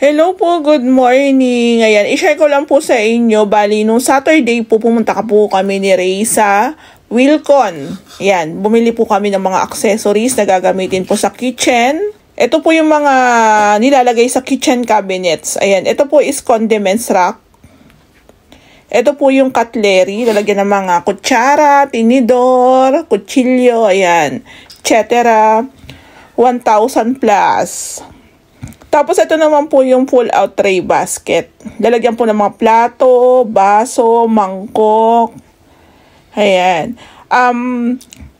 Hello po, good morning. Ayan, i-share ko lang po sa inyo. Bali, nung Saturday po, pumunta ka po kami ni Ray sa Wilcon. Ayan, bumili po kami ng mga accessories na gagamitin po sa kitchen. Ito po yung mga nilalagay sa kitchen cabinets. Ayan, ito po is condiments rack. Ito po yung cutlery, lalagyan ng mga kutsara, tinidor, kutsilyo, ayan, etc. 1,000 plus. Tapos ito naman po yung pull-out tray basket. Lalagyan po ng mga plato, baso, mangkok. Ayan.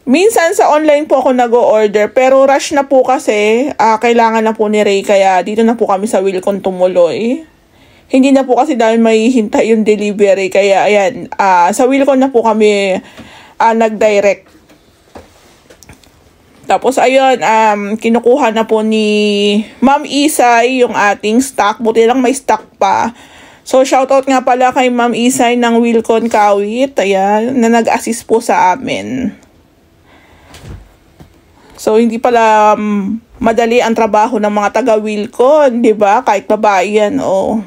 Minsan sa online po ako nag-o-order, pero rush na po kasi, kailangan na po ni Ray, kaya dito na po kami sa Wilcon tumuloy. Hindi na po kasi dahil may hintay yung delivery, kaya ayan, sa Wilcon na po kami nag-direct. Tapos ayun, kinukuha na po ni Ma'am Isay yung ating stock. Buti lang may stock pa. So shoutout nga pala kay Ma'am Isay ng Wilcon Kawit, ayan, na nag-assist po sa amin. So hindi pala madali ang trabaho ng mga taga Wilcon, 'di ba? Kahit babae yan, oh.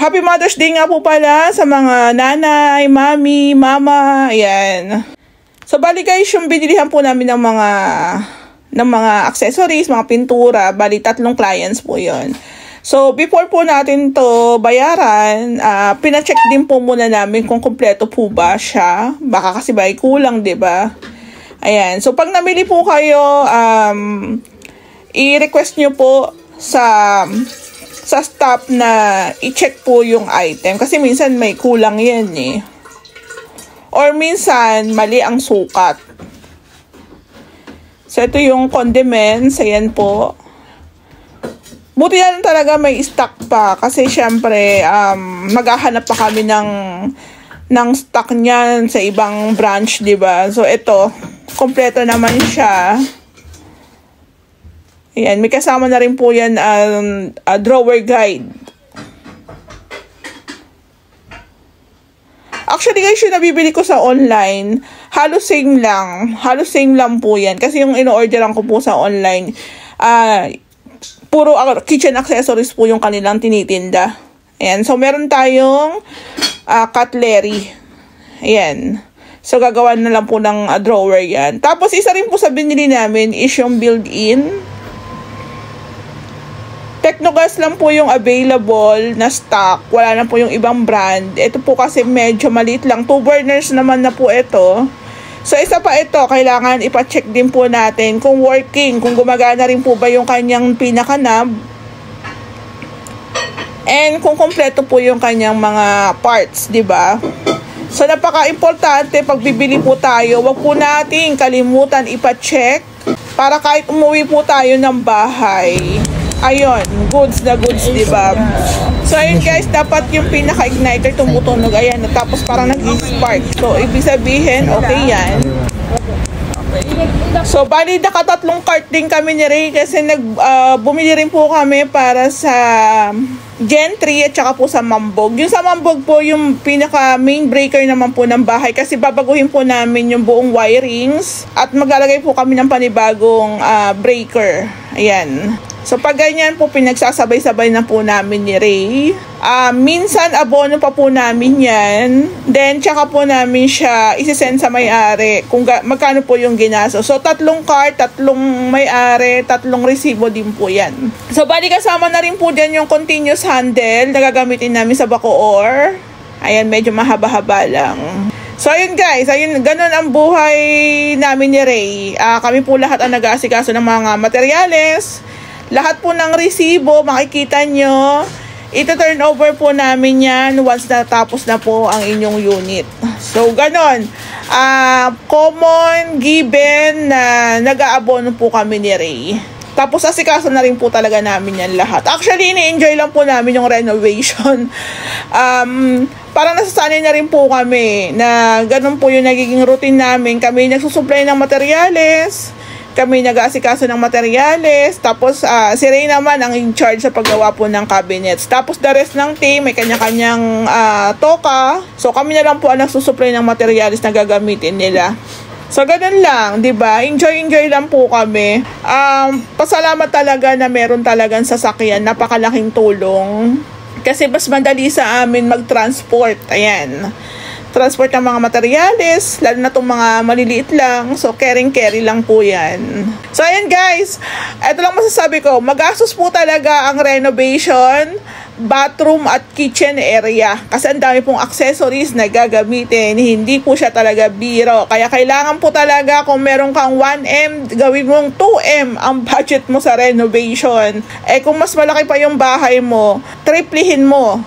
Happy Mother's Day nga po pala sa mga nanay, mami, mama, ayan. So, bali guys, yung binilihan po namin ng mga accessories, mga pintura, bali 3 clients po yon. So, before po natin to bayaran, pina-check din po muna namin kung kumpleto po ba siya. Baka kasi ba kulang, 'di ba? Ayan. So, pag namili po kayo, i-request nyo po sa staff na i-check po yung item. Kasi minsan may kulang yan eh. Or minsan, mali ang sukat. So, ito yung condiments. Ayan po. Buti yan talaga may stock pa. Kasi, syempre, maghahanap pa kami ng stock niyan sa ibang branch, diba? So, ito. Kompleto naman siya. Ayan. May kasama na rin po yan a drawer guide. Actually guys, yung nabibili ko sa online, halos same lang. Halos same lang po yan. Kasi yung in-orderan ko po sa online, puro kitchen accessories po yung kanilang tinitinda. Ayan. So, meron tayong cutlery. Ayan. So, gagawa na lang po ng drawer yan. Tapos, isa rin po sa binili namin is yung built-in. Technogas lang po yung available na stock. Wala na po yung ibang brand. Ito po kasi medyo maliit lang. 2 burners naman na po ito. So, isa pa ito. Kailangan ipa-check din po natin kung working. Kung gumagana rin po ba yung kanyang pinaka-knob. And kung kompleto po yung kanyang mga parts, 'di ba? So, napaka-importante pag bibili po tayo. Wag po nating kalimutan ipa-check para kahit umuwi po tayo ng bahay, ayun, goods na goods, diba? So, ayun guys, dapat yung pinaka-igniter tumutunog. Ayan, tapos parang nag-spark. So, ibig sabihin, okay yan. So, bali naka-3 cart din kami ni Ray kasi bumili rin po kami para sa Gentry at saka po sa Mambog. Yung sa Mambog po, yung pinaka-main breaker naman po ng bahay kasi babaguhin po namin yung buong wirings at maglalagay po kami ng panibagong breaker. Ayan. So, pag ganyan po, pinagsasabay-sabay na po namin ni Ray. Minsan, abono pa po namin yan. Then, tsaka po namin siya isisend sa may-ari kung magkano po yung ginaso. So, 3 cart, 3 may-ari, 3 resibo din po yan. So, bali kasama na rin po dyan yung continuous handle na gagamitin namin sa Bacoor. Ayan, medyo mahaba-haba lang. So, ayun guys, ayun, ganun ang buhay namin ni Ray. Kami po lahat ang nag-aasikaso ng mga materyales. Lahat po ng resibo, makikita nyo, ito-turn over po namin yan once natapos na po ang inyong unit. So, ganon. Common, given na nag-aabono po kami ni Ray. Tapos, asikaso na rin po talaga namin yan lahat. Actually, ini-enjoy lang po namin yung renovation. Parang nasasanay na rin po kami na ganon po yung nagiging routine namin. Kami nagsusupply ng materyales. Kami nag-aasikaso ng materyales. Tapos, si Ray naman ang in charge sa paggawa po ng cabinets. Tapos, the rest ng team, may kanya-kanyang toka. So, kami na lang po ang nagsusupply ng materyales na gagamitin nila So, ganun lang, di ba? Enjoy lang po kami. Pasalamat talaga na meron talagang sasakyan. Napakalaking tulong. Kasi mas madali sa amin mag-transport. Ayan. Transport ng mga materyales, lalo na itong mga maliliit lang. So, carry lang po yan. So, ayan guys. Ito lang masasabi ko. Magastos po talaga ang renovation, bathroom at kitchen area. Kasi ang dami pong accessories na gagamitin. Hindi po siya talaga biro. Kaya kailangan po talaga kung meron kang 1M, gawin mong 2M ang budget mo sa renovation. Kung mas malaki pa yung bahay mo, triplihin mo.